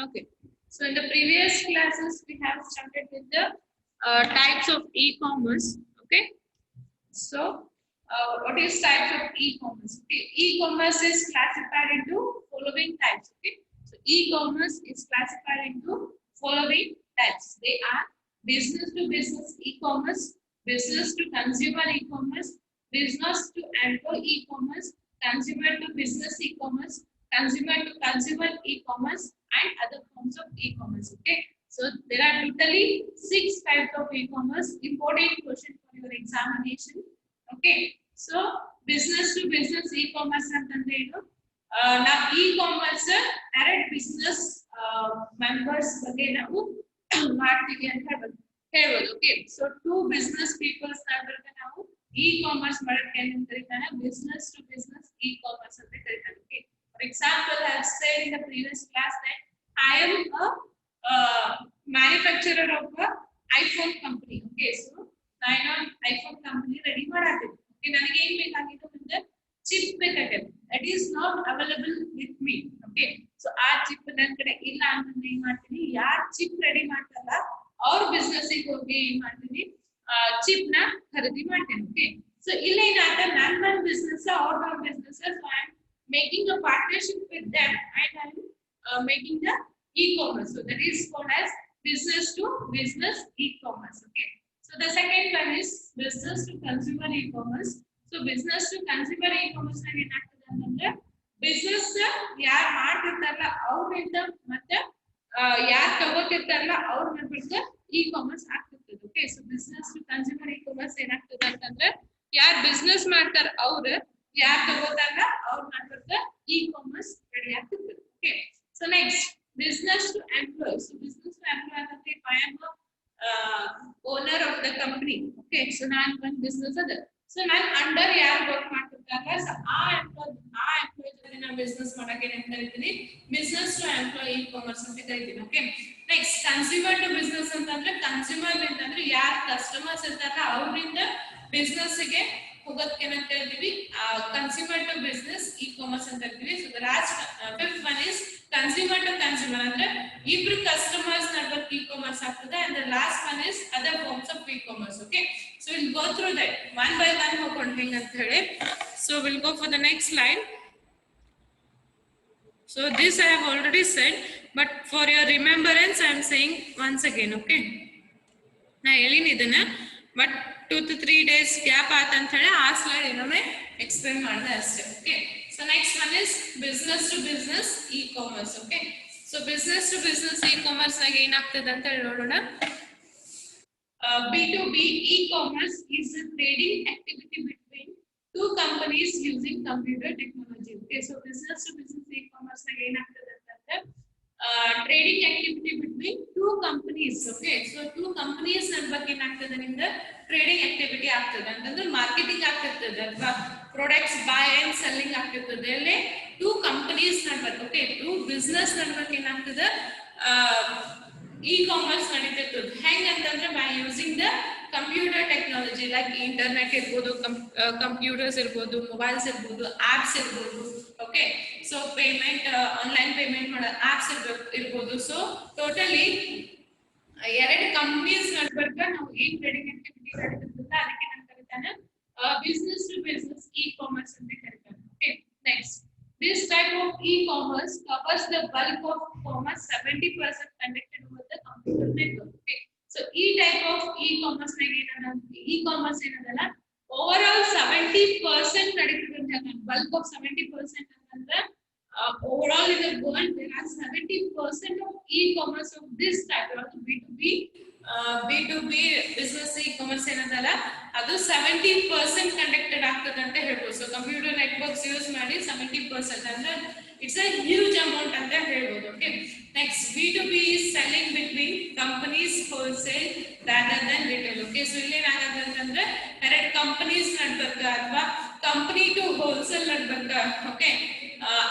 Okay. So in the previous classes, we have started with the types of e-commerce. Okay. So what is types of e-commerce? Okay. E-commerce is classified into following types. Okay. So e-commerce is classified into following types. They are business to business e-commerce, business to consumer e-commerce, business to employee e-commerce, consumer to business e-commerce, consumer to consumer e-commerce, and other forms of e-commerce. Okay. So there are totally 6 types of e-commerce. Important question for your examination. Okay. So business to business e-commerce ಅಂತಂದ್ರೆ ಏನು ನಾವು e-commerce direct business members ಬಗ್ಗೆ ನಾವು ಮಾಡ್ತೀವಿ ಅಂತ ಹೇಳ್ಬೋದು. Okay. So to business peoples ನಡುವೆ ನಾವು e-commerce ಮಾಡಕ್ಕೆ ಏನು ಕರೀತಾರೆ business to business e-commerce ಅಂತ ಕರೀತಾರೆ. Okay. For example, I have said in the previous class that I am a manufacturer of a iPhone company. Okay, so I know iPhone company ready ಮಾಡಾತೀನಿ. Okay, ನನಗೆ ಏನು ಬೇಕಾಗಿತ್ತು ಅಂದ್ರೆ chip ಬೇಕಾಗಿದೆ. That is not available with me. Okay, so ಆ chip ನನ್ನ ಕಡೆ ಇಲ್ಲ ಅಂತಂದ್ರೆ ಏನು ಮಾಡ್ತೀನಿ, ಯಾರು ಚಿಪ್ ರೆಡಿ ಮಾಡ್ತಾರಲ್ಲ ಅವ್ರ ಬಿಸ್ನೆಸ್ ಗೆ ಹೋಗಿ ಏನು ಮಾಡ್ತೀನಿ, ಚಿಪ್ ನ ಖರೀದಿ ಮಾಡ್ತೀನಿ. Okay, so ಇಲ್ಲ ಏನಾಗುತ್ತೆ, ನನ್ನ ಬಿಸ್ನೆಸ್ ಅವ್ರ business, so I am making a partnership with them and I am making the e-commerce. So that is called as business to business e-commerce. Okay. So the second one is business to consumer e-commerce. So business to consumer e-commerce ನಲ್ಲಿ ಏನಾಗ್ತದೆ ಅಂತಂದ್ರೆ business ಯಾರು ಮಾಡ್ತಿರ್ತಾರಲ್ಲ ಅವ್ರಿಂದ ಮತ್ತೆ ಯಾರು ತಗೋತಿರ್ತಾರಲ್ಲ ಅವ್ರ ನಡುವೆ e-commerce ಆಗ್ತಿರ್ತದೆ. Okay. So business to consumer e-commerce ಏನಾಗ್ತದೆ ಅಂತಂದ್ರೆ ಯಾರು ಬಿಸ್ನೆಸ್ ಮಾಡ್ತಾರ ಅವ್ರು, ಯಾರು ತಗೋತಾರಲ್ಲ ಅವ್ರ ನಡುವೆ e-commerce ರೆಡಿ ಆಗ್ತಿರ್ತದೆ. Okay. So next, business to employee. So business to employee ಅಂದ್ರೆ if I am a owner of the company. Okay, so ನಾನು ಒಂದು business ಅದ. So ನಾನು ಅಂಡರ್ ಯಾರು ವರ್ಕ್ ಮಾಡ್ತಿರ್ತಾರಲ್ಲ, so ಆ ಎಂಪ್ಲಾಯ್ ಜೊತೆ ನಾನು ಬಿಸ್ನೆಸ್ ಮಾಡಕ್ಕೆ ಏನು ಕರಿತೀನಿ, business to employee e-commerce ಅಂತ ಕರಿತೀನಿ. Okay, next consumer to business ಅಂತಂದ್ರೆ ಕನ್ಸ್ಯೂಮರ್ ಅಂತಂದ್ರೆ ಯಾರು ಕಸ್ಟಮರ್ಸ್ ಇರ್ತಾರಲ್ಲ ಅವರಿಂದ ಬಿಸ್ನೆಸ್ ಗೆ ಹೋಗೋದಕ್ಕೆ ಏನಂತ ಹೇಳ್ತೀವಿ, ಕನ್ಸ್ಯೂಮರ್ ಟು ಬಿಸ್ನೆಸ್ e-commerce ಅಂತ ಹೇಳ್ತೀವಿ. So the last fifth one is consumer to consumer ಅಂದ್ರೆ ಇಬ್ರು ಕಸ್ಟಮರ್ಸ್ ನಡುವೆ e-commerce ಆಗ್ತದೆ. And the last one is other forms of e-commerce. Okay, so will go through that one by one ಹೋಗ್ಕೊಂಡು ಹೆಂಗ್ ಅಂತ ಹೇಳಿ. So will go for the next slide. So this I have already said, but for your remembrance I am saying once again. Okay, ನಾ ಹೇಳಿನಿದ್ದೇನೆ, but 2 to 3 days gap ಆಯ್ತು ಅಂತ ಹೇಳಿ ಆ ಸ್ಲೈಡ್ ಇನ್ನೊಮ್ಮೆ ಎಕ್ಸ್ಪ್ಲೇನ್ ಮಾಡಿದೆ ಅಷ್ಟೇ. Okay, so next one is business to business e-commerce. Okay, so business to business e-commerce ನಾಗ ಏನಾಗ್ತದೆ ಅಂತ ಹೇಳಿ ನೋಡೋಣ. B2B e-commerce is a trading activity between two companies using computer technology. Okay, so business to business e-commerce ನಾಗ ಏನಾಗ್ತದೆ ಅಂತಂದ್ರೆ trading activity between two companies. Okay, so two companies ನಡುವೆ ಏನಾಗ್ತದೆ ನಿಮ್ದು trading activity ಆಗ್ತದೆ ಅಂತಂದ್ರೆ ಮಾರ್ಕೆಟಿಂಗ್ ಆಗ್ತಿರ್ತದೆ ಅಥವಾ ಪ್ರಾಡಕ್ಟ್ಸ್ ಬೈ ಅಂಡ್ ಸೆಲ್ಲಿಂಗ್ ಆಗ್ತಿರ್ತದೆ. ಅಲ್ಲಿ two companies ನಡುವೆ, ಓಕೆ, two business ನಡುವೆ ಏನಾಗ್ತದೆ e-commerce ನಡೀತಿರ್ತದೆ. ಹೆಂಗ್ ಅಂತಂದ್ರೆ by using the computer technology like internet ಇರ್ಬೋದು, ಕಂಪ್ಯೂಟರ್ಸ್ ಇರ್ಬೋದು, ಮೊಬೈಲ್ಸ್ ಇರ್ಬೋದು, ಆಪ್ಸ್ ಇರ್ಬೋದು. Okay, so payment online payment ಮಾಡೋ ಆಪ್ಸ್ ಇರ್ಬೋದು. ಸೊ ಟೋಟಲಿ ಎರಡು ಕಂಪನೀಸ್ ನಡುವೆ ನಾವು ಏನ್ ಟ್ರೇಡಿಂಗ್ ಆಕ್ಟಿವಿಟಿ ನಡೀತಿರ್ತದ ಅದಕ್ಕೆ ನಾನು ಕರೀತಾನೆ ಬಿಸ್ನೆಸ್ ಟು ಬಿಸ್ನೆಸ್ e-commerce ಅಂತ ಕರೀತಾನೆ. Okay, next, this type of e-commerce covers the bulk of commerce. 70% conducted over the computer network. Okay, so e type of e-commerce ನಾಗ ಏನದ e-commerce ಏನದಲ್ಲ overall 70% ನಡೀತಿದೆ ಅಂತ. bulk of 70% ಅಂತಂದ್ರೆ overall in the world there are 70% of e-commerce of this type of B2B business e-commerce ಏನದಲ್ಲ ಅದು 70% conducted ಆಗ್ತದೆ ಅಂತ ಹೇಳ್ಬೋದು. ಸೊ ಕಂಪ್ಯೂಟರ್ ನೆಟ್ವರ್ಕ್ಸ್ ಯೂಸ್ ಮಾಡಿ 70% ಅಂದ್ರೆ ಇಟ್ಸ್ ಅ ಹ್ಯೂಜ್ ಅಮೌಂಟ್ ಅಂತ ಹೇಳ್ಬೋದು. Okay, next B2B is selling between companies wholesale rather than retail. Okay, so ಇಲ್ಲಿ ಏನಾಗುತ್ತೆ ಅಂತಂದ್ರೆ ಎರಡು ಕಂಪನೀಸ್ ನಡುವೆ ಅಥವಾ ಕಂಪನಿ ಟು ಹೋಲ್ಸೇಲ್ ಬಂದ ಓಕೆ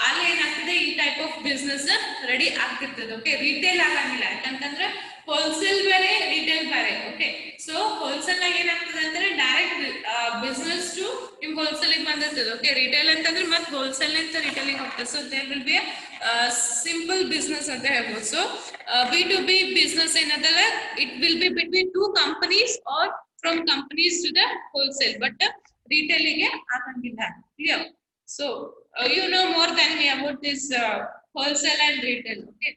ಅಲ್ಲಿ ಏನಾಗ್ತದೆ ಈ ಟೈಪ್ ಆಫ್ ಬಿಸ್ನೆಸ್ ರೆಡಿ ಆಗ್ತಿರ್ತದೆ ಓಕೆ ರಿಟೇಲ್ ಆಗಂಗಿಲ್ಲ ಯಾಕಂತಂದ್ರೆ ಹೋಲ್ಸೇಲ್ ಬೇರೆ ರಿಟೇಲ್ ಬೇರೆ ಓಕೆ ಸೊ ಹೋಲ್ಸೇಲ್ ನಾಗ ಏನಾಗ್ತದೆ ಅಂದ್ರೆ ಡೈರೆಕ್ಟ್ ಬಿಸ್ನೆಸ್ ಟು ನಿಮ್ ಹೋಲ್ಸೇಲ್ ಬಂದಿರ್ತದೆ ಓಕೆ ರಿಟೇಲ್ ಅಂತಂದ್ರೆ ಮತ್ತೆ ಹೋಲ್ಸೇಲ್ ಅಂತ ರಿಟೇಲಿಂಗ್ ಹೋಗ್ತದೆ so there will be simple business ಅಂತ ಹೇಳ್ಬೋದು ಸೊ B2B ಬಿಸ್ನೆಸ್ ಏನದಲ್ಲ it will be between two companies or from companies to the wholesale but ರಿಟೇಲಿಗೆ ಆಗಂಗಿಲ್ಲ clear so you know more than me about this wholesale and retail okay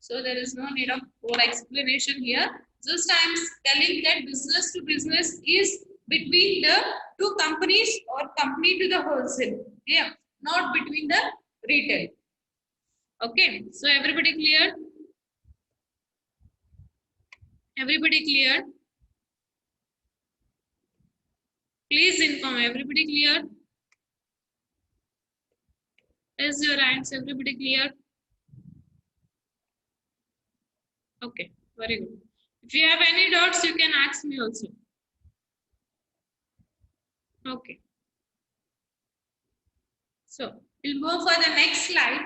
so there is no need of more explanation here just I am telling that business to business is between the two companies or company to the wholesale yeah not between the retail okay so everybody clear please inform everybody clear is your hands everybody clear okay very good if you have any doubts you can ask me also okay so we'll go for the next slide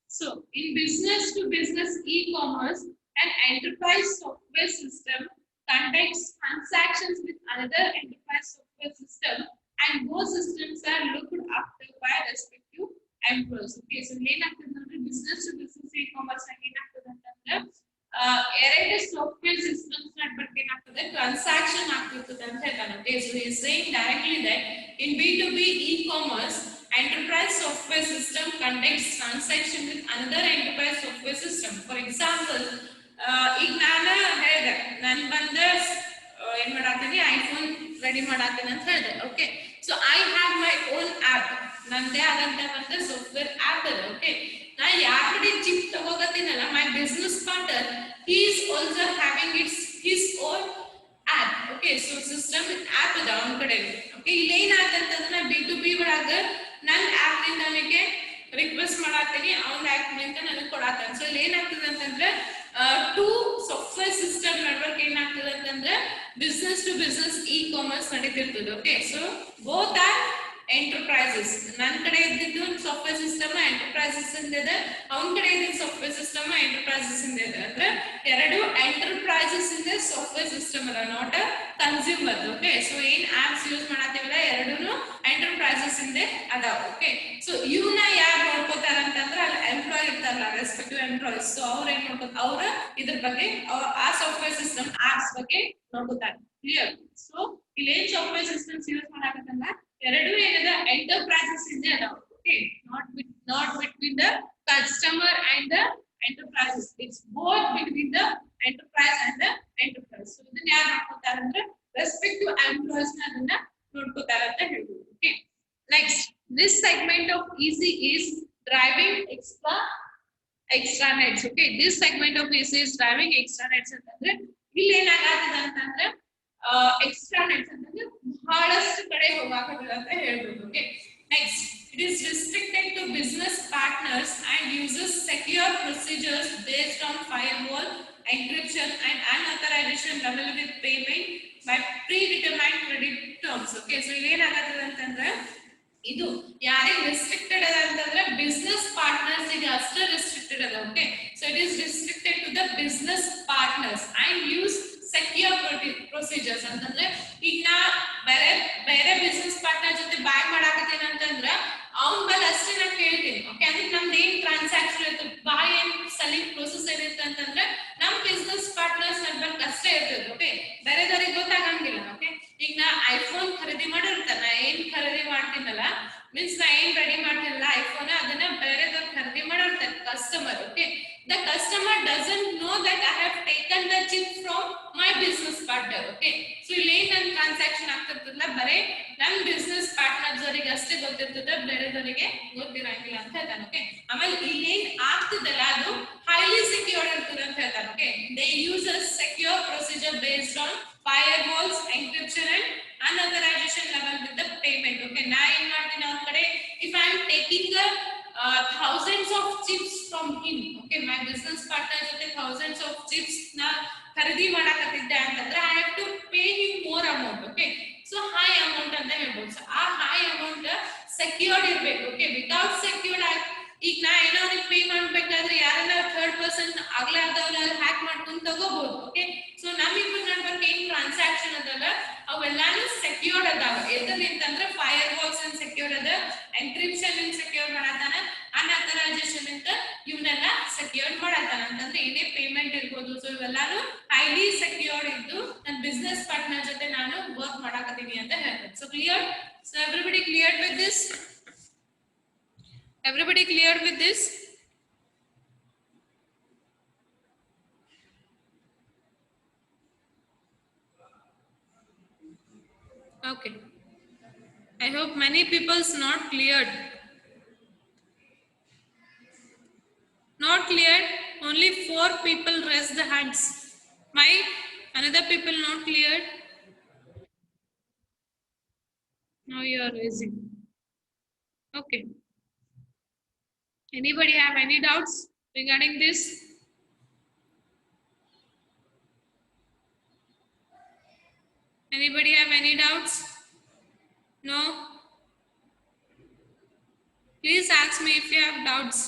so in business to business e-commerce an enterprise software system conducts transactions with another enterprise software system and both systems are looked after by respective employees okay so ಏನಾಗ್ತದೆ ಅಂದ್ರೆ business to business e-commerce ಆಗಿ ಏನಾಗ್ತದೆ ಅಂತಂದ್ರೆ ಎರಡು software systems ನಡುವೆ ಏನಾಗ್ತದೆ transaction ಆಗ್ತಿರ್ತದೆ ಅಂತ ಹೇಳ್ತಾನೆ okay so he is saying directly that in B2B e-commerce enterprise software system conducts transaction with another enterprise software system for example ಈಗ ನಾನು ಹೇಳಿದೆ ನಾನು ಬಂದ ಏನ್ ಮಾಡಾತೀನಿ ಐಫೋನ್ ರೆಡಿ ಮಾಡಾತೀನಿ ಅಂತ ಹೇಳಿದೆ okay so I have my own app ನಂದೇ ಆದಂತ ಒಂದು ಸಾಫ್ಟ್ವೇರ್ ಆಪ್ ಇದೆ ಓಕೆ ನಾ ಯಾರ ಕಡೆ ಚಿಪ್ ತಗೋಗತ್ತೀನಲ್ಲ my business partner he is also having his own app okay so system app ಇದೆ ಅವನ ಕಡೆ ಓಕೆ ಇಲ್ಲಿ ಏನಾಗ್ತಂತಂದ್ರೆ B2B ಒಳಗ ನನ್ನ ಆಪ್ ನಿಂದ ನನಗೆ ರಿಕ್ವೆಸ್ಟ್ ಮಾಡಾತೀನಿ ಅವನ ಆಪ್ ನಿಂದ ನನಗೆ ಕೊಡಾತಾನೆ ಸೊ ಇಲ್ಲಿ ಏನಾಗ್ತದೆ ಅಂತಂದ್ರೆ ಟೂ ಸಾಫ್ಟ್ವೇರ್ ಸಿಸ್ಟಮ್ ನಡುವೆ ಏನಾಗ್ತದೆ ಅಂತಂದ್ರೆ ಬಿಸ್ನೆಸ್ ಟು ಬಿಸ್ನೆಸ್ ಇ-ಕಾಮರ್ಸ್ ನಡೀತಿರ್ತದೆ okay so both are enterprises ನನ್ನ ಕಡೆ ಇದ್ದಿದ್ದು ಸಾಫ್ಟ್ವೇರ್ ಸಿಸ್ಟಮ್ ಎಂಟರ್ಪ್ರೈಸಸ್ ಇದೆ ಅವನ ಕಡೆ ಇದ್ದಿದ್ದು ಸಾಫ್ಟ್ವೇರ್ ಸಿಸ್ಟಮ್ ಎಂಟರ್ಪ್ರೈಸಸ್ ಇದೆ ಅಂದ್ರೆ ಎರಡು ಎಂಟರ್ಪ್ರೈಸಸ್ ಇದೆ ಸಾಫ್ಟ್ವೇರ್ ಸಿಸ್ಟಮ್ ಅದ not a consumer okay so ಏನ್ ಆಪ್ಸ್ ಯೂಸ್ ಮಾಡತ್ತೀವಲ್ಲ ಎರಡೂನು ಎಂಟರ್ಪ್ರೈಸಸ್ ಇದೆ ಅದಾವ ಓಕೆ ಸೊ ಇವನ್ನ ಯಾರು ನೋಡ್ಕೋತಾರ ಅಂತಂದ್ರೆ ಅಲ್ಲಿ ಎಂಪ್ಲಾಯ್ ಇರ್ತಾರಲ್ಲ ರೆಸ್ಪೆಕ್ಟಿವ್ ಎಂಪ್ಲಾಯೀಸ್ ಸೊ ಅವ್ರ ಏನ್ ನೋಡ್ಕೋತಾರೆ ಅವ್ರ ಇದ್ರ ಬಗ್ಗೆ ಆ ಸಾಫ್ಟ್ವೇರ್ ಸಿಸ್ಟಮ್ ಆಪ್ಸ್ ಬಗ್ಗೆ ನೋಡ್ಕೋತಾರೆ ಕ್ಲಿಯರ್ ಸೊ ಇಲ್ಲಿ ಏನ್ ಸಾಫ್ಟ್ವೇರ್ ಸಿಸ್ಟಮ್ಸ್ ಯೂಸ್ ಮಾಡಕತ್ತಲ್ಲ ಎರಡು ಏನದ ಎಂಟರ್ಪ್ರೈಸಸ್ ಇದೆ ಅದಾವ okay not between the customer and the enterprises it's both between the enterprise and the enterprise so ಇದನ್ನ ಯಾರು ನೋಡ್ಕೋತಾರ ಅಂದ್ರೆ respective employees ನ ಅದನ್ನ ನೋಡ್ಕೋತಾರ ಅಂತ ಹೇಳ್ಬೋದು okay next this segment of easy is driving extra nets okay this segment of easy is driving extra nets ಅಂತಂದ್ರೆ ಇಲ್ಲಿ ಏನಾಗತ್ತದ ಅಂತಂದ್ರೆ extra nets ಅಂತಂದ್ರೆ ಬಹಳಷ್ಟು ಕಡೆ ಹೋಗಾಕತ್ತದ ಅಂತ ಹೇಳ್ಬೋದು okay next it is restricted to business partners and uses secure procedures based on firewall encryption and unauthorization level with payment by predetermined credit terms okay so ಇಲ್ಲಿ ಏನಾಗತ್ತದ ಅಂತಂದ್ರೆ ಇದು ಯಾರಿಗೆ ರೆಸ್ಟ್ರಿಕ್ಟೆಡ್ ಅದ ಅಂತಂದ್ರೆ ಬಿಸ್ನೆಸ್ ಪಾರ್ಟ್ನರ್ಸ್ ಗೆ ಅಷ್ಟೇ ರೆಸ್ಟ್ರಿಕ್ಟೆಡ್ ಅದ okay so it is restricted to the business partners and use secure procedures ಅಂತಂದ್ರೆ ಈಗ ನಾ ಬೇರೆ ಬಿಸ್ನೆಸ್ ಪಾರ್ಟ್ನರ್ ಜೊತೆ ಬ್ಯಾಗ್ ಮಾಡಾಕತ್ತೀನಿ ಅಂತಂದ್ರೆ ಅವನ ಬಲ್ ಅಷ್ಟೇ ನಾ ಕೇಳ್ತೀನಿ ಓಕೆ ಅಂದ್ರೆ ನಮ್ದು ಏನ್ ಟ್ರಾನ್ಸಾಕ್ಷನ್ ಇರ್ತದೆ ಬಾಯ್ ಏನ್ ಸೆಲ್ಲಿಂಗ್ ಪ್ರೊಸೆಸ್ ಏನಿರುತ್ತೆ ಅಂತಂದ್ರೆ ನಮ್ ಬಿಸ್ನೆಸ್ ಪಾರ್ಟ್ನರ್ಸ್ ನಡ್ಬರ್ಕ್ ಅಷ್ಟೇ ಇರ್ತದೆ ಓಕೆ ಬೇರೆದವ್ರಿಗೆ ಗೊತ್ತಾಗಂಗಿಲ್ಲ ಓಕೆ ಈಗ ನಾ ಐಫೋನ್ ಖರೀದಿ ಮಾಡಿರ್ತಾನೆ ನಾ ಏನ್ ಖರೀದಿ ಮಾಡ್ತೀನಲ್ಲ ಮೀನ್ಸ್ ನಾ ಏನ್ ರೆಡಿ ಮಾಡ್ತೀನಲ್ಲ ಐಫೋನ್ ಅದನ್ನ ಬೇರೆದವ್ರು ಖರೀದಿ ಮಾಡಿರ್ತಾರೆ customer okay the customer doesn't know that I have taken the chip from my business partner okay so ಇಲ್ಲಿ ನನ್ನ ಟ್ರಾನ್ಸಾಕ್ಷನ್ ಆಗ್ತಿರ್ತದಲ್ಲ ಬರೇ ನನ್ನ ಬಿಸ್ನೆಸ್ ಪಾರ್ಟ್ನರ್ಸ್ ಅವರಿಗೆ ಅಷ್ಟೇ ಗೊತ್ತಿರ್ತದೆ ಬೇರೆದವರಿಗೆ ಗೊತ್ತಿರಂಗಿಲ್ಲ ಅಂತ ಹೇಳ್ತಾನೆ ಓಕೆ ಆಮೇಲೆ ಇಲ್ಲಿ ಏನ್ ಆಗ್ತದಲ್ಲ ಅದು highly secured ಇರ್ತದೆ ಅಂತ ಹೇಳ್ತಾನೆ okay they use a secure procedure based on firewalls encryption and unauthorization level with the payment okay ನಾ ಏನ್ ಮಾಡ್ತೀನಿ ಅವ್ರ ಕಡೆ if I am taking the thousands of chips from him okay my business partner jote thousands of chips na kharidi ಮಾಡಕತ್ತಿದ್ದೆ ಅಂತಂದ್ರೆ I have to pay him more amount okay so high amount ಅಂತ ಹೇಳ್ಬೋದು so ಆ high amount secured ಅದಾವ ಎದರಿಂತಂದ್ರೆ fire walls ಅನ್ secure ಅದ encryption ಅನ್ secure ಮಾಡತಾನ ಅನ್ಅಥರೈಸೇಷನ್ ಅಂತ ಇವನ್ನೆಲ್ಲ secure ಮಾಡತಾನ ಅಂತಂದ್ರೆ ಏನೇ ಪೇಮೆಂಟ್ ಇರ್ಬೋದು ಸೊ ಇವೆಲ್ಲಾನು ಹೈಲಿ ಸೆಕ್ಯೂರ್ಡ್ ಇದ್ದು ನನ್ನ ಬಿಸ್ನೆಸ್ ಪಾರ್ಟ್ನರ್ ಜೊತೆ ನಾನು ವರ್ಕ್ ಮಾಡಾಕತ್ತೀನಿ ಅಂತ ಹೇಳ್ತಾರೆ so clear so everybody cleared with this everybody cleared with this okay I hope many people's not cleared only 4 people raised the hands why another people not cleared now you are raising okay anybody have any doubts regarding this anybody have any doubts no please ask me if you have doubts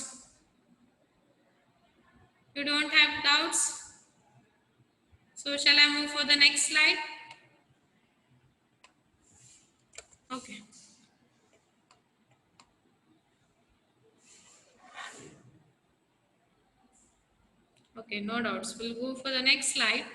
you don't have doubts so shall I move for the next slide okay okay no doubts we'll go for the next slide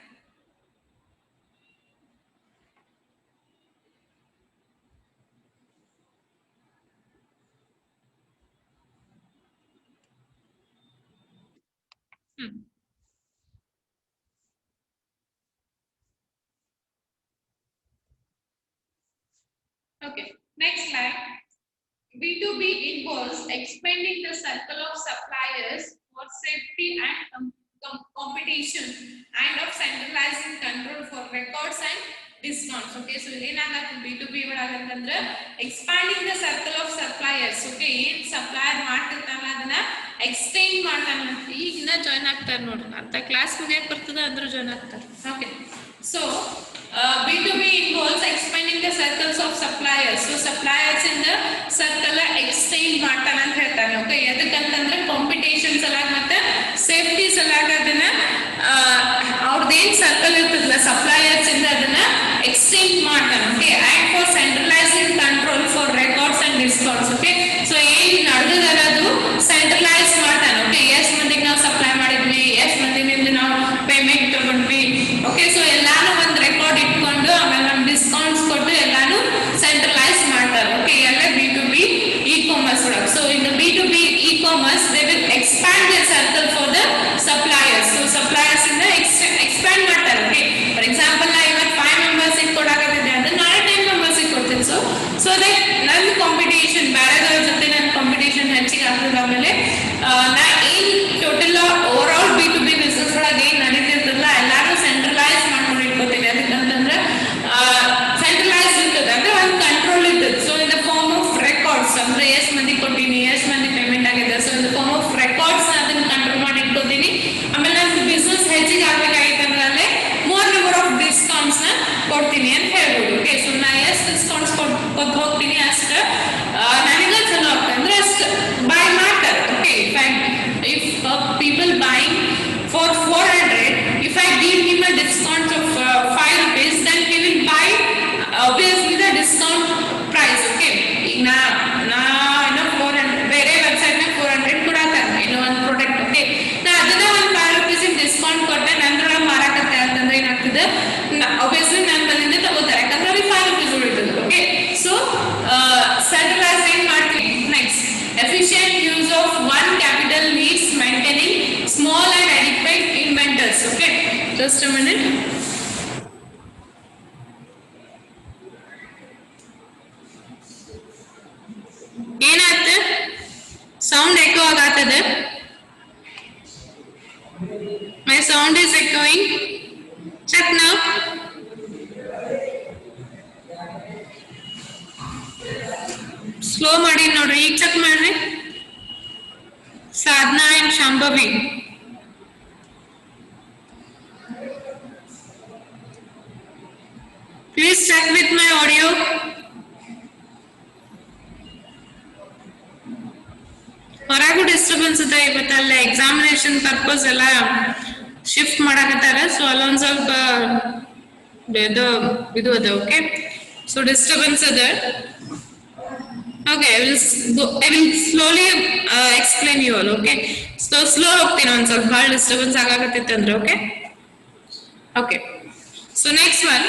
okay next slide B2B involves expanding the circle of suppliers for safety and competition and of centralizing control for records and discounts okay so ಏನಾಗುತ್ತೆ B2B ಒಳಗಂತಂದ್ರೆ expanding the circle of suppliers okay ಏನ್ supplier ಮಾಡ್ತಿರ್ತಾರಲ್ಲ ಅದನ್ನ extend ಮಾಡ್ತಾನೆ ಈಗ ಇನ್ನ join ಆಗ್ತಾರೆ ನೋಡ್ರಿ ಅಂತ class ಮುಗಿಯಕ್ಕೆ ಬರ್ತದ ಅಂದ್ರೆ ಜಾಯಿನ್ ಆಗ್ತಾರೆ okay so B2B involves expanding the circles of suppliers so suppliers in the circle extend ಮಾಡ್ತಾನೆ ಅಂತ ಹೇಳ್ತಾನೆ okay ಎದಕ್ಕಂತಂದ್ರೆ ಕಾಂಪಿಟೇಷನ್ ಸಲಾಗಿ ಮತ್ತೆ ಸೇಫ್ಟಿ ಸಲಾಗಿ ಅದನ್ನ ಅವ್ರದ್ದೇನ್ ಸರ್ಕಲ್ ಇರ್ತದಲ್ಲ ಸಪ್ಲೈಯರ್ಸ್ ಇಂದ ಅದನ್ನ ಎಕ್ಸ್ಟೆಂಡ್ ಮಾಡ್ತಾನೆ okay and for centralizing control for records and discounts okay so ಏನ್ ನಡೆದಲ್ಲ ಅದು ಸೆಂಟ್ರಲೈಸ್ ಮಾಡ್ತಾನೆ okay ಎಷ್ಟು ಮಂದಿಗೆ ನಾವು ಸಪ್ಲೈ ಮಾಡಿದ್ವಿ ಎಷ್ಟು ಮಂದಿನಿಂದ ನಾವು ಪೇಮೆಂಟ್ ತಗೊಂಡ್ವಿ okay so ಎಲ್ಲಾನು ಒಂದು ರೆಕಾರ್ಡ್ ಇಟ್ಕೊಂಡು ಆಮೇಲೆ ಒಂದು ಡಿಸ್ಕೌಂಟ್ಸ್ ಕೊಟ್ಟು ಎಲ್ಲಾನು ಸೆಂಟ್ರಲೈಸ್ ಮಾಡ್ತಾರೆ okay ಎಲ್ಲ B2B e-commerce ಒಳಗೆ so in the B2B e-commerce they will expand their circle for the suppliers so suppliers ಇಂದ expand ಮಾಡ್ತಾರೆ okay for example ನಾ ಇವತ್ತು 5 ಮೆಂಬರ್ಸ್ ಗೆ ಕೊಡಾಕತ್ತಿದ್ದೆ ಅಂದ್ರೆ ನಾಳೆ 10 ಮೆಂಬರ್ಸ್ ಗೆ ಕೊಡ್ತೀನಿ so that ನನ್ನ ಕಾಂಪಿಟೇಷನ್ ಬೇರೆದವ್ರ ಜೊತೆ ನನ್ನ ಕಾಂಪಿಟೇಷನ್ ಹೆಚ್ಚಿಗೆ ಆಗ್ತದೆ ಆಮೇಲೆ ನಾ ಏನ್ total over all B2B business ಒಳಗೆ ಏನ್ ನಡೀತಿರ್ತದಲ್ಲ ಎಲ್ಲಾರು ಸೆಂಟ್ರಲೈಸ್ ಮಾಡ್ಕೊಂಡು ಇಟ್ಕೋತೀನಿ ಅದಕ್ಕಂತಂದ್ರೆ ಸೆಂಟ್ರಲೈಸ್ ಇರ್ತದೆ ಅಂದ್ರೆ ಒಂದು ಕಂಟ್ರೋಲ್ ಇರ್ತದೆ so in the form of records ಅಂದ್ರೆ ಎಷ್ಟು ಮಂದಿ ಕೊಟ್ಟಿನಿ ಎಷ್ಟು ಮಂದಿ ಪೇಮೆಂಟ್ ಆಗಿದೆ so in the form of records ಅದನ್ನ ಕಂಟ್ರೋಲ್ ಮಾಡಿ ಇಟ್ಕೋತೀನಿ ಆಮೇಲೆ ನನ್ನ ಬಿಸ್ನೆಸ್ ಹೆಚ್ಚಿಗೆ ಆಗ್ಬೇಕಾಗಿತ್ತು ಅಂದ್ರೆ ಮೋರ್ ನಂಬರ್ ಆಫ್ ಡಿಸ್ಕೌಂಟ್ಸ್ ನ ಕೊಡ್ತೀನಿ ಅಂತ ಹೇಳ್ಬೋದು ಓಕೆ ಸೊ ನಾ ಎಷ್ಟು ಡಿಸ್ಕೌಂಟ್ಸ್ ಕೊಟ್ಟು ಹೋಗ್ತೀನಿ ಅಷ್ಟು ನನಗೆ ಚಲೋ ಆಗ್ತದೆ ಅಂದ್ರೆ ಅಷ್ಟು ಬೈ ಮಾಡ್ತಾರೆ okay if people buying for 400 if I give him a discount of 5 rupees then he will buy obviously the discount price okay na 400 ಬೇರೆ ವೆಬ್ಸೈಟ್ ನ 400 ಕೊಡಾತಾರೆ ಇನ್ನೋ ಒಂದು ಪ್ರಾಡಕ್ಟ್ ಓಕೆ ನಾ ಅದನ್ನ ಒಂದು 5 rupees ಡಿಸ್ಕೌಂಟ್ ಕೊಟ್ಟೆ ನಂತರ ಮಾರಾಕತ್ತೆ ಅಂತಂದ್ರೆ ಏನಾಗ್ತದೆ obviously ನನ್ನ ಬಲ್ಲಿಂದ ತಗೋತಾರೆ ಯಾಕಂದ್ರೆ ಅವ್ರಿಗೆ 5 rupees ಉಳಿತದೆ ಓಕೆ ಸೊ ಸೆಂಟ್ರಲೈಸ್ ಏನ್ ಮಾಡ್ತೀವಿ next efficient use of one capital needs maintaining small and adequate inventories okay just a minute ಏನಾಯ್ತು sound echo ಆಗತ್ತದೆ my sound is echoing check now slow ಮಾಡಿ ನೋಡ್ರಿ ಈಗ ಚೆಕ್ ಮಾಡ್ರಿ Sadhana and Shambhavi please check with my audio ಹೊರಗೂ disturbance ಇದೆ ಇವತ್ತಲ್ಲ examination purpose ಎಲ್ಲ ಶಿಫ್ಟ್ ಮಾಡಕತ್ತಾರ ಸೊ ಅಲ್ಲೊಂದ್ ಸ್ವಲ್ಪ ಇದು ಅದ okay So disturbance are there. Okay, I will slowly explain you all. Okay, so slow ಹೋಗ್ತೀನಿ ಒಂದು ಸ್ವಲ್ಪ ಭಾಳ ಡಿಸ್ಟರ್ಬೆನ್ಸ್ ಆಗಾಕತ್ತಿತ್ತು ಅಂದ್ರೆ. Okay, okay. So next one,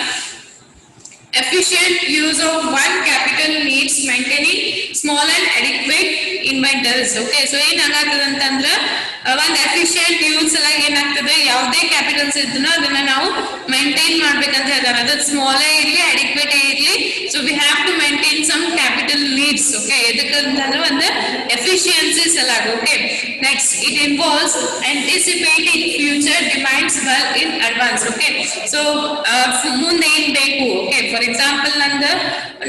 efficient use of one capital needs maintaining small and adequate inventories. Okay, so ಏನಾಗ್ತದೆ ಅಂತಂದ್ರೆ ಒಂದು efficient use ಎಲ್ಲ ಏನಾಗ್ತದೆ, ಯಾವುದೇ ಕ್ಯಾಪಿಟಲ್ಸ್ ಇದ್ದನೋ ಅದನ್ನ ನಾವು ಮೇಂಟೈನ್ ಮಾಡ್ಬೇಕಂತ ಹೇಳ್ತಾರೆ. ಅದು ಸ್ಮಾಲ್ ಇರಲಿ ಅಡಿಕ್ವೇಟ್ ಇರಲಿ, so we have to maintain some capital needs. Okay, ಎದಕ್ಕಂತಂದ್ರೆ ಒಂದು ಎಫಿಷಿಯನ್ಸಿಸ್ ಎಲ್ಲ. Okay, next it involves anticipating future demands well in advance. Okay, so ಮುಂದೆ ಏನ್ ಬೇಕು. ಓಕೆ, ಫಾರ್ ಎಕ್ಸಾಂಪಲ್ ನಂದು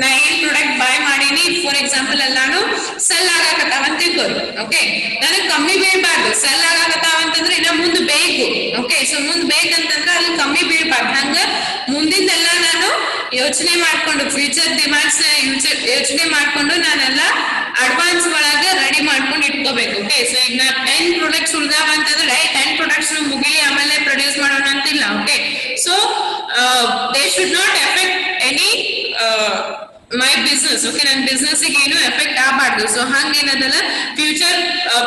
ನಾ ಏನ್ ಪ್ರಾಡಕ್ಟ್ ಬೈ ಮಾಡೀನಿ, ಫಾರ್ ಎಕ್ಸಾಂಪಲ್ ಎಲ್ಲಾನು ಸೆಲ್ ಆಗಾಕತ್ತಾವ ಅಂತ ತಿಳ್ಕೊಳ್ಳಿ. ಓಕೆ, ನನಗೆ ಕಮ್ಮಿ ಬೀಳ್ಬಾರ್ದು. ಸೆಲ್ ಆಗಾಕತ್ತಾವ ಅಂತಂದ್ರೆ ಇನ್ನ ಮುಂದೆ ಬೇಕು. ಓಕೆ, ಸೊ ಮುಂದೆ ಬೇಕಂತಂದ್ರೆ ಅಲ್ಲಿ ಕಮ್ಮಿ ಬೀಳ್ಬಾರ್ದು. ಹಂಗ ಮುಂದಿಂದೆಲ್ಲ ನಾನು ಯೋಚನೆ ಮಾಡ್ಕೊಂಡು ಫ್ಯೂಚರ್ ಡಿಮಾಂಡ್ಸ್ ಯೋಚನೆ ಮಾಡ್ಕೊಂಡು ನಾನೆಲ್ಲ ಅಡ್ವಾನ್ಸ್ ಒಳಗೆ ರೆಡಿ ಮಾಡ್ಕೊಂಡು ಇಟ್ಕೋಬೇಕು. ಓಕೆ, ಸೊ ಈಗ ನಾ 10 ಪ್ರಾಡಕ್ಟ್ಸ್ ಉಳ್ದಾವ ಅಂತಂದ್ರೆ 10 ಪ್ರಾಡಕ್ಟ್ಸ್ ಮುಗಿಲಿ ಆಮೇಲೆ ಪ್ರೊಡ್ಯೂಸ್ ಮಾಡೋಣ ಅಂತಿಲ್ಲ. Okay, so they should not effect any my business. Okay, ನನ್ನ ಬಿಸ್ನೆಸ್ ಏನು ಎಫೆಕ್ಟ್ ಆಗಬಾರ್ದು. ಸೊ ಹಂಗೇನದಲ್ಲ, ಫ್ಯೂಚರ್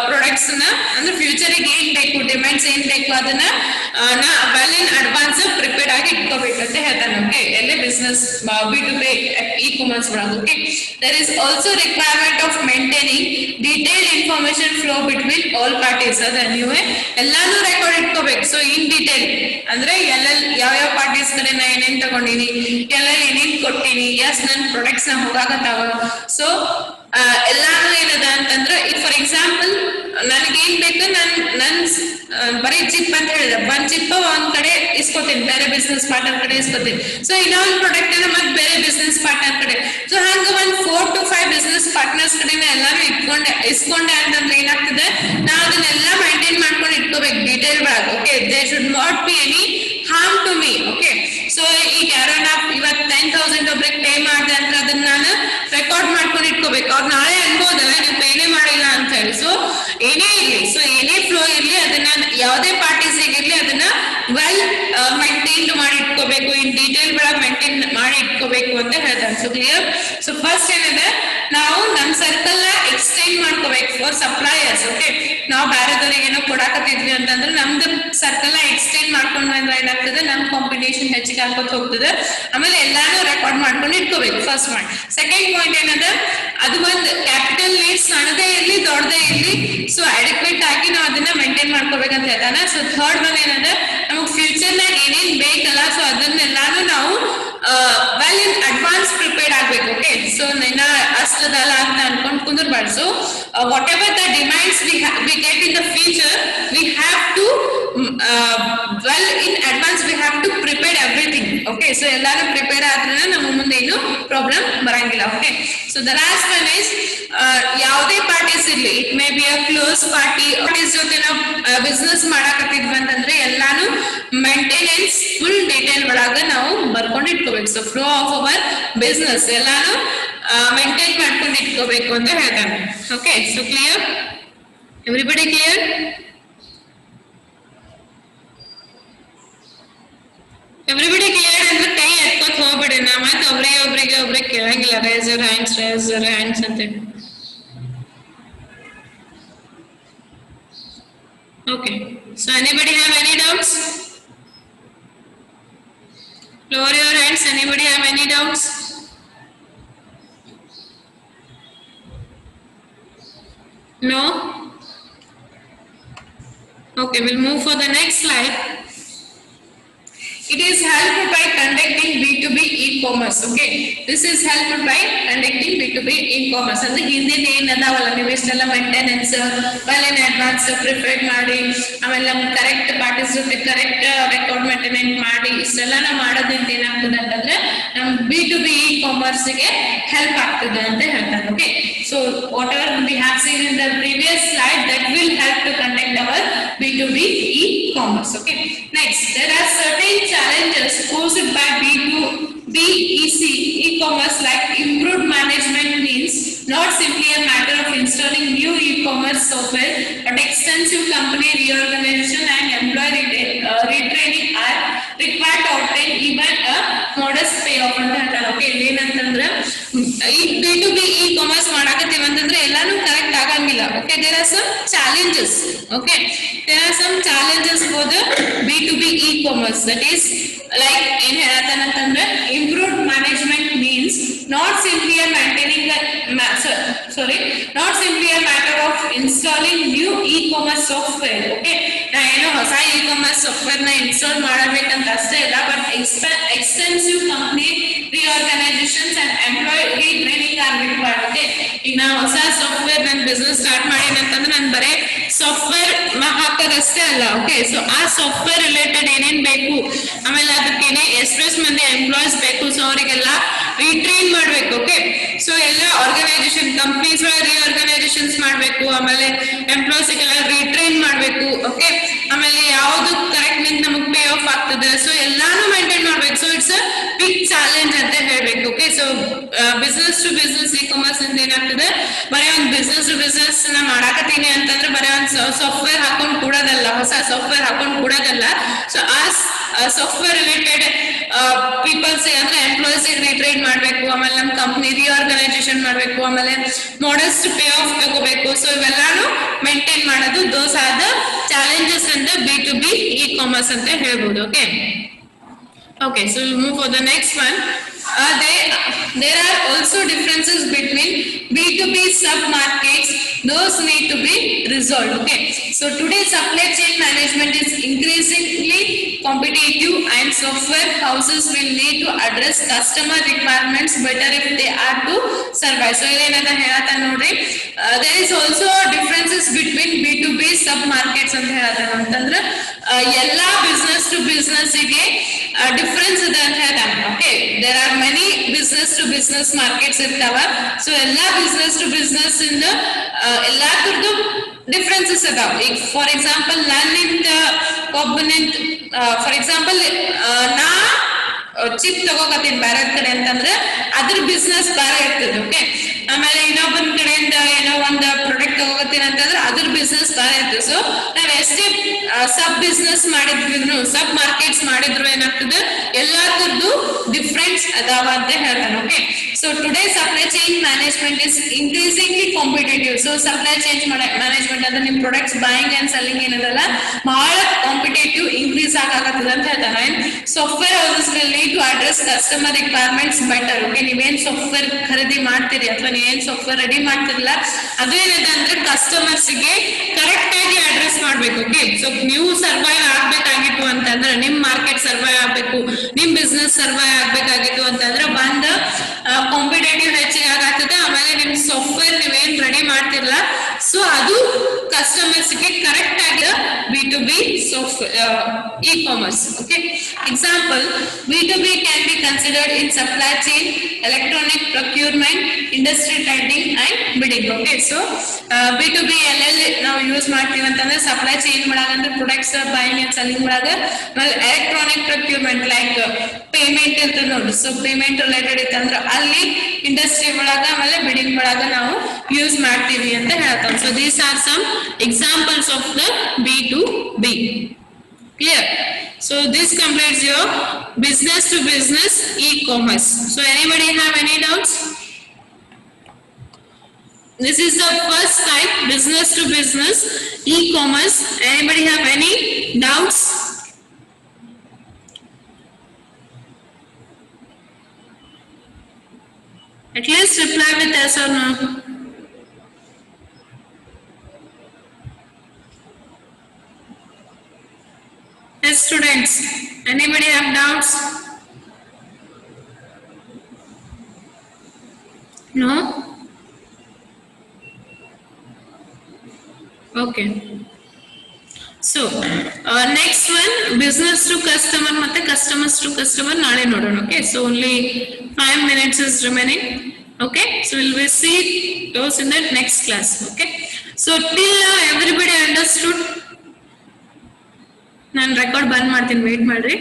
ಪ್ರಾಡಕ್ಟ್ಸ್ ಅಂದ್ರೆ ಫ್ಯೂಚರಿಗೆ ಏನ್ ಬೇಕು, ಡಿಮ್ಯಾಂಡ್ಸ್ ಏನ್ ಬೇಕು ಅದನ್ನ ನಾ ವೆಲ್ ಇನ್ ಅಡ್ವಾನ್ಸ್ ಪ್ರಿಪೇರ್ಡ್ ಆಗಿ ಇಟ್ಕೋಬೇಕಂತ ಹೇಳ್ತಾನೆ. ಓಕೆ, ಎಲ್ಲೇ ಬಿಸ್ನೆಸ್ B2B e-commerce ಒಳಗೆ. Okay, there is also requirement of maintaining detailed information flow between all parties. ಅದ ನೀವು ಎಲ್ಲಾನು ರೆಕಾರ್ಡ್ ಇಟ್ಕೋಬೇಕು. ಸೊ ಇನ್ ಡೀಟೇಲ್ ಅಂದ್ರೆ ಯಾವ ಪಾರ್ಟೀಸ್ ಕಡೆ ನಾ ಏನೇನ್ ತಗೊಂಡಿನಿ, ಏನೇನ್ ಕೊಟ್ಟಿನಿ, ಎಸ್ ನನ್ನ ಪ್ರಾಡಕ್ಟ್ಸ್ ನ ಹೋಗಾಕತ್ತಾವ. ಸೊ ಎಲ್ಲಾನು ಏನದ ಅಂತಂದ್ರೆ, ಫಾರ್ ಎಕ್ಸಾಂಪಲ್ ನನಗೇನ್ ಬೇಕು, ನನ್ ಬರೀ ಚಿಪ್ ಅಂತ ಹೇಳಿದ್ರೆ ಒಂದ್ ಚಿಪ್ ಒಂದ್ ಕಡೆ ಇಸ್ಕೊತೀನಿ, ಬೇರೆ ಬಿಸ್ನೆಸ್ ಪಾರ್ಟ್ನರ್ ಕಡೆ ಇಸ್ಕೊತೀನಿ. ಸೊ ಇನ್ನೊಂದು ಪ್ರಾಡಕ್ಟ್ ಅನ್ನ ಮತ್ತೆ ಬೇರೆ ಬಿಸ್ನೆಸ್ ಪಾರ್ಟ್ನರ್ ಕಡೆ. ಸೊ ಹಂಗ ಒಂದ್ 4 to 5 ಬಿಸ್ನೆಸ್ ಪಾರ್ಟ್ನರ್ಸ್ ಕಡೆನ ಎಲ್ಲಾನು ಇಸ್ಕೊಂಡೆ ಅಂತಂದ್ರೆ ಏನಾಗ್ತದೆ, ನಾ ಅದನ್ನೆಲ್ಲ ಮೈಂಟೈನ್ ಮಾಡ್ಕೊಂಡು ಇಟ್ಕೋಬೇಕು ಡೀಟೇಲ್ ಒಳಗೆ. Okay, they should not be any harm to me. Okay, so ಈಗ ಯಾರೋ ನಾ ಇವತ್ತು 10,000 ಒಬ್ರಿಗೆ ಪೇ ಮಾಡಿದೆ ಅಂತ ಅದನ್ನ ನಾನು ರೆಕಾರ್ಡ್ ಮಾಡ್ಕೊಂಡು ಇಟ್ಕೋಬೇಕು. ಅವ್ರು ನಾಳೆ ಅನ್ಬೋದಲ್ಲ ನೀವು ಪೇನೇ ಮಾಡಿಲ್ಲ ಅಂತ ಹೇಳಿ. ಸೊ ಏನೇ ಇರ್ಲಿ, ಸೊ ಏನೇ ಫ್ಲೋ ಇರ್ಲಿ, ಅದನ್ನ ಯಾವುದೇ ಪಾರ್ಟೀಸ್ ಇರ್ಲಿ ಅದನ್ನ ವೆಲ್ ಮೈಂಟೈನ್ ಮಾಡಿ ಇಟ್ಕೋಬೇಕು, ಇನ್ ಡೀಟೇಲ್ ಒಳಗೆ ಮೈಂಟೈನ್ ಮಾಡಿ ಇಟ್ಕೋಬೇಕು ಅಂತ ಹೇಳ್ತಾರೆ. So clear. ಸೊ ಫಸ್ಟ್ ಏನಿದೆ, ನಾವು ನಮ್ಮ ಸರ್ಕಲ್ ನ ಎಕ್ಸ್ಟೆಂಡ್ ಮಾಡ್ಕೋಬೇಕು ಫಾರ್ ಸಪ್ಲೈಯರ್ಸ್. ಓಕೆ, ನಾವು ಬೇರೆದವ್ರಿಗೆ ಏನೋ ಕೊಡಾಕತ್ತಿದ್ವಿ ಅಂತಂದ್ರೆ ನಮ್ದು ಸರ್ಕಲ್ ನ ಎಕ್ಸ್ಟೆಂಡ್ ಮಾಡ್ಕೊಂಡು ಅಂದ್ರೆ ಏನಾಗ್ತದೆ, ನಮ್ ಕಾಂಪಿಟೇಷನ್ ಹೆಚ್ಚಿಗೆ ಆಗ್ಕೊತ ಹೋಗ್ತದೆ. ಆಮೇಲೆ ಎಲ್ಲಾನು ರೆಕಾರ್ಡ್ ಮಾಡ್ಕೊಂಡು ಇಟ್ಕೋಬೇಕು, ಫಸ್ಟ್ ಪಾಯಿಂಟ್. ಸೆಕೆಂಡ್ ಪಾಯಿಂಟ್ ಏನದ, ಅದು ಒಂದು ಕ್ಯಾಪಿಟಲ್ ನೀಡ್ಸ್ ಸಣ್ಣದೇ ಇರ್ಲಿ ದೊಡ್ಡದೇ ಇರ್ಲಿ, ಸೊ ಅಡಿಕ್ವೇಟ್ ಆಗಿ ನಾವು ಅದನ್ನ ಮೇಂಟೈನ್ ಮಾಡ್ಕೋಬೇಕಂತ ಹೇಳ್ತಾನೆ. ಸೊ ಥರ್ಡ್ ಒನ್ ಏನದ, ನಮಗ್ ಫ್ಯೂಚರ್ ನಾಗ ಏನೇನ್ ಬೇಕಲ್ಲ, ಸೊ ಅದನ್ನೆಲ್ಲಾನು ನಾವು ವೆಲ್ ಇನ್ ಅಡ್ವಾನ್ಸ್ ಪ್ರಿಪೇರ್ಡ್ ಆಗ್ಬೇಕು. ಓಕೆ, ಸೊ ನಾ ಅಷ್ಟದಲ್ಲ ಅಂತ ಅನ್ಕೊಂಡ್ ಕುಂದಿರ್ಬಾರ್ದು. So whatever the demands we get in the future, we have to well in advance we have to prepare everything. Okay, so ಎಲ್ಲಾನು ಪ್ರಿಪೇರ್ ಆದ್ರೆ ನಮ್ಮ ಮುಂದೆ ಏನು ಪ್ರಾಬ್ಲಮ್ ಬರಂಗಿಲ್ಲ. Okay, so the last one is, ಯಾವುದೇ parties ಇರ್ಲಿ, it may be a close parties ಜೊತೆ ನಾವು ಬಿಸ್ನೆಸ್ ಮಾಡಾಕತ್ತಿದ್ವಿ ಅಂತಂದ್ರೆ ಎಲ್ಲಾನು ಮೇಂಟೆನೆನ್ಸ್ ಫುಲ್ ಡೀಟೇಲ್ ಒಳಗೆ ನಾವು ಬರ್ಕೊಂಡು ಇಟ್ಕೋಬೇಕು. So flow of our business ಎಲ್ಲಾನು ಮೇಂಟೈನ್ ಮಾಡ್ಕೊಂಡು ಇಟ್ಕೋಬೇಕು ಅಂತ ಹೇಳ್ತಾನೆ. Okay, so clear, everybody clear? Everybody clear ಅಂದ್ರೆ ಕೈ ಎತ್ಕೋತ ಹೋಗ್ಬಿಡಿ. ನಾ ಮತ್ತೆ ಒಬ್ರಿಗೆ ಕೇಳಂಗಿಲ್ಲ, ರೇಸ್ ಯುವರ್ ಹ್ಯಾಂಡ್ಸ್ ಅಂತ. Okay, so anybody have any doubts? Lower your hands. Anybody have any doubts? No? Okay, we'll move for the next slide. It is helped by conducting B2B e-commerce. Okay, this is helped by conducting B2B e-commerce. ಅಂದ್ರೆ ಹಿಂದಿನ ಏನದಾವಲ್ಲ, ನೀವು ಇಷ್ಟೆಲ್ಲ maintenance well in advance prepare ಮಾಡಿ, ಆಮೇಲೆ ನಮ್ correct parties ಜೊತೆ correct record maintenance ಮಾಡಿ ಇಷ್ಟೆಲ್ಲ ನಾವು ಮಾಡೋದ್ರಿಂದ ಏನಾಗ್ತದೆ ಅಂತಂದ್ರೆ ನಮ್ B2B e-commerce ಗೆ ಹೆಲ್ಪ್ ಆಗ್ತದೆ ಅಂತ ಹೇಳ್ತಾರೆ. Okay, so whatever we have seen in the previous slide, that will help to conduct our B2B e-commerce. Okay, next, there are certain challenges posed by B2B e-commerce, like improved management means not simply a matter of installing new e-commerce software, but extensive company reorganization and employee retraining are required to obtain even a modest payoff ಅಂತ ಹೇಳ್ತಾರೆ. Okay, ಏನಂತಂದ್ರೆ ಈ B2B e-commerce ಮಾಡಾಕತ್ತೀವಿ ಅಂತಂದ್ರೆ ಎಲ್ಲಾನು correct ಆಗಂಗಿಲ್ಲ. Okay, there are some challenges. Okay, there are some challenges for the B2B e-commerce. That is like ಏನ್ ಹೇಳತ್ತಂದ್ರೆ improved management means not simply a maintaining not simply a matter of installing new e-commerce software. Okay, ನಾ ಏನೋ ಹೊಸ e-commerce software ನ install ಮಾಡಬೇಕಂತ ಅಷ್ಟೇ ಇಲ್ಲ, but extensive company reorganizations and employee retraining are required. Okay, ಈಗ ನಾ ಹೊಸ ಸಾಫ್ಟ್ವೇರ್ ನನ್ನ ಬಿಸ್ನೆಸ್ ಸ್ಟಾರ್ಟ್ ಮಾಡೀನಿ ಅಂತಂದ್ರೆ ನಾನು ಬರೇ ಸಾಫ್ಟ್ವೇರ್ ಹಾಕೋದಷ್ಟೇ ಅಲ್ಲ. ಓಕೆ, ಸೊ ಆ ಸಾಫ್ಟ್ವೇರ್ ರಿಲೇಟೆಡ್ ಏನೇನ್ ಬೇಕು, ಆಮೇಲೆ ಅದಕ್ಕೇನೆ ಎಷ್ಟೆಷ್ಟು ಮಂದಿ ಎಂಪ್ಲಾಯ್ಸ್ ಬೇಕು, ಸೊ ಅವರಿಗೆಲ್ಲ ರೀಟ್ರೈನ್ ಮಾಡ್ಬೇಕು. ಓಕೆ, ಸೊ ಎಲ್ಲ ಆರ್ಗನೈಸೇಷನ್ ಕಂಪ್ನೀಸ್ ರಿಆರ್ಗನೈಸೇಷನ್ಸ್ ಮಾಡ್ಬೇಕು, ಆಮೇಲೆ ಎಂಪ್ಲಾಯ್ಸ್ಗೆಲ್ಲ ರೀಟ್ರೈನ್ ಮಾಡ್ಬೇಕು. ಓಕೆ, ಆಮೇಲೆ ಯಾವ್ದು ಕರೆಕ್ಟ್ ನಿಂದ ನಮಗ್ ಪೇ ಆಫ್ ಆಗ್ತದೆ, ಸೊ ಎಲ್ಲಾನು ಮೇಂಟೈನ್ ಮಾಡ್ಬೇಕು. So it's a big challenge ಅಂತ ಹೇಳ್ಬೇಕು. Okay, so business to business e-commerce ಅಂತ ಏನಾಗ್ತದೆ, ಬರೀ ಒಂದು ಬಿಸ್ನೆಸ್ ಟು ಬಿಸ್ನೆಸ್ ನ ಮಾಡಾಕತ್ತೀನಿ ಅಂತಂದ್ರೆ ಬರೀ ಒಂದು ಸಾಫ್ಟ್ವೇರ್ ಹಾಕೊಂಡ್ ಕೂಡೋದಲ್ಲ, ಹೊಸ ಸಾಫ್ಟ್ವೇರ್ ಹಾಕೊಂಡ್ ಕೂಡೋದಲ್ಲ. ಸೊ ಆ ಸಾಫ್ಟ್ವೇರ್ ರಿಲೇಟೆಡ್ ಪೀಪಲ್ಸ್ ಅಂದ್ರೆ ಎಂಪ್ಲಾಯ್ಸ್ ರಿಟ್ರೈನ್ ಮಾಡ್ಬೇಕು, ಆಮೇಲೆ ನಮ್ಮ ಕಂಪ್ನಿ ರಿಆರ್ಗನೈಸೇಷನ್ ಮಾಡ್ಬೇಕು, ಆಮೇಲೆ modest ಪೇ ಆಫ್ ತಗೋಬೇಕು. ಸೊ ಇವೆಲ್ಲಾನು ಮೇಂಟೈನ್ ಮಾಡೋದು ದೋಸ್ ಆರ್ ದ ಚಾಲೆಂಜಸ್ ಅಂತ B2B e-commerce ಅಂತ ಹೇಳ್ಬೋದು. Okay, okay, so we'll move for the next one. There are also differences between B2B sub-markets. Those need to be resolved. Okay, so today supply chain management is increasingly competitive and software houses will need to address customer requirements better if they are to survive. So ಏನಂತ ಹೇಳತ್ತ ನೋಡ್ರಿ, there is also differences between B2B sub-markets ಅಂತ ಹೇಳತ್ತ ಅಂತಂದ್ರೆ ಎಲ್ಲಾ business to business ಗೆ difference ಇದೆ ಅಂತ ಹೇಳ್ತಾನೆ. Okay, there are many business to business markets ಇರ್ತಾವ. ಸೊ ಎಲ್ಲಾ ಬಿಸ್ನೆಸ್ ಟು ಬಿಸ್ನೆಸ್ ಇಂದ ಎಲ್ಲಾ ತರದ್ದು ಡಿಫರೆನ್ಸಸ್ ಅದಾವ. ಈಗ ಫಾರ್ ಎಕ್ಸಾಂಪಲ್ ನನ್ನಿಂದ ಒಬ್ಬನಿಂದ ಫಾರ್ ಎಕ್ಸಾಂಪಲ್ ನಾ ಚಿಪ್ ತಗೋಕತ್ತೀನಿ ಬೇರೆ ಕಡೆ ಅಂತಂದ್ರೆ ಅದ್ರ ಬಿಸ್ನೆಸ್ ಬೇರೆ ಇರ್ತದೆ. ಓಕೆ, ಆಮೇಲೆ ಇನ್ನೊಬ್ಬನ ಕಡೆಯಿಂದ ಏನೋ ಒಂದು ಪ್ರಾಡಕ್ಟ್ ತಗೋಕತ್ತೀನಿ ಅಂತಂದ್ರೆ ಅದ್ರ ಬಿಸ್ನೆಸ್ ಬೇರೆ ಇರ್ತದೆ. ಸೊ ನಾವ್ ಎಷ್ಟೇ ಸಬ್ ಬಿಸ್ನೆಸ್ ಮಾಡಿದ್ರು, ಸಬ್ ಮಾರ್ಕೆಟ್ಸ್ ಮಾಡಿದ್ರು ಏನಾಗ್ತದೆ, ಎಲ್ಲಾ ತರದ್ದು ಡಿಫ್ರೆನ್ಸ್ ಅದಾವ ಅಂತ ಹೇಳ್ತಾನೆ. Okay, so today supply chain management is increasingly competitive. So supply chain management ಅಂದ್ರೆ ನಿಮ್ ಪ್ರಾಡಕ್ಟ್ಸ್ ಬೈಯಿಂಗ್ ಅಂಡ್ ಸೆಲ್ಲಿಂಗ್ ಏನದಲ್ಲ ಬಹಳ ಕಾಂಪಿಟೇಟಿವ್ ಇನ್ಕ್ರೀಸ್ ಆಗತ್ತದ ಅಂತ ಹೇಳ್ತಾನೆ. Software houses will need to address customer requirements better. Okay, ನೀವೇನ್ ಸಾಫ್ಟ್ವೇರ್ ಖರೀದಿ ಮಾಡ್ತೀರಿ ಅಥವಾ ನೀವೇನ್ ಸಾಫ್ಟ್ವೇರ್ ರೆಡಿ ಮಾಡ್ತಿರಲ್ಲ ಅದು ಏನಿದೆ ಅಂದ್ರೆ ಕಸ್ಟಮರ್ಸ್ ಗೆ ಕರೆಕ್ಟ್ ಆಗಿ ಅಡ್ರೆಸ್ ಮಾಡ್ಬೇಕು. ಓಕೆ, ಸೊ ನೀವು ಸರ್ವೈವ್ ಆಗ್ಬೇಕಾಗಿತ್ತು ಅಂತಂದ್ರೆ, ನಿಮ್ ಮಾರ್ಕೆಟ್ ಸರ್ವೈವ್ ಆಗ್ಬೇಕು, ನಿಮ್ ಬಿಸ್ನೆಸ್ ಸರ್ವೈವ್ ಆಗ್ಬೇಕಾಗಿತ್ತು ಅಂತಂದ್ರೆ ಒಂದ್ ಕಾಂಪಿಟೇಟಿವ್ ಹೆಚ್ಚಿಗೆ ಆಗತ್ತದೆ. ಆಮೇಲೆ ನಿಮ್ ಸಾಫ್ಟ್ವೇರ್ ನೀವೇನ್ ರೆಡಿ ಮಾಡ್ತಿರಲ್ಲ ಸೊ ಅದು ಕಸ್ಟಮರ್ಸ್ ಗೆ ಕರೆಕ್ಟ್ ಆಗಿ B2B e-commerce. Okay, example B2B can be considered in supply chain, electronic procurement, industry trading and bidding. Okay, so B2B ಎಲ್ಲೆಲ್ಲಿ ನಾವು ಯೂಸ್ ಮಾಡ್ತೀವಿ ಅಂತಂದ್ರೆ ಸಪ್ಲೈ ಚೈನ್ ಒಳಗ ಅಂದ್ರೆ ಪ್ರೊಡಕ್ಟ್ಸ್ ಬೈಯಿಂಗ್ ಅಂಡ್ ಸೆಲ್ಲಿಂಗ್ ಒಳಗ, ಆಮೇಲೆ ಎಲೆಕ್ಟ್ರಾನಿಕ್ ಪ್ರೊಕ್ಯೂರ್ಮೆಂಟ್ ಲೈಕ್ ಪೇಮೆಂಟ್ ಇರ್ತದೆ ನೋಡಿ. ಸೊ ಪೇಮೆಂಟ್ ರಿಲೇಟೆಡ್ ಇತ್ತಂದ್ರೆ ಅಲ್ಲಿ ಇಂಡಸ್ಟ್ರಿ ಒಳಗ ಆಮೇಲೆ ಬಿಡಿಂಗ್ ಒಳಗ ನಾವು ಯೂಸ್ ಮಾಡ್ತೀವಿ ಅಂತ ಹೇಳ್ತಾವೆ. So these are some examples of the B2B. Clear? So this completes your business to business e-commerce. So anybody have any doubts? This is the first type, business to business e-commerce. Anybody have any doubts? At least reply with yes or no. Yes, students. Anybody have doubts? No? Okay. So next one, business to customer ಮತ್ತೆ customers to customer ನಾಳೆ ನೋಡೋಣ. Okay, so only 5 minutes is remaining. Okay, so we'll see those in the next class. Okay, so till now everybody understood? ನಾನು record ಬಂದ್ ಮಾಡ್ತೀನಿ, wait ಮಾಡ್ರಿ.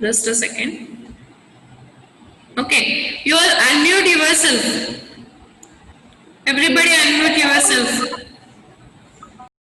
Just a second. Okay, you all unmute yourself. Everybody unmute yourself.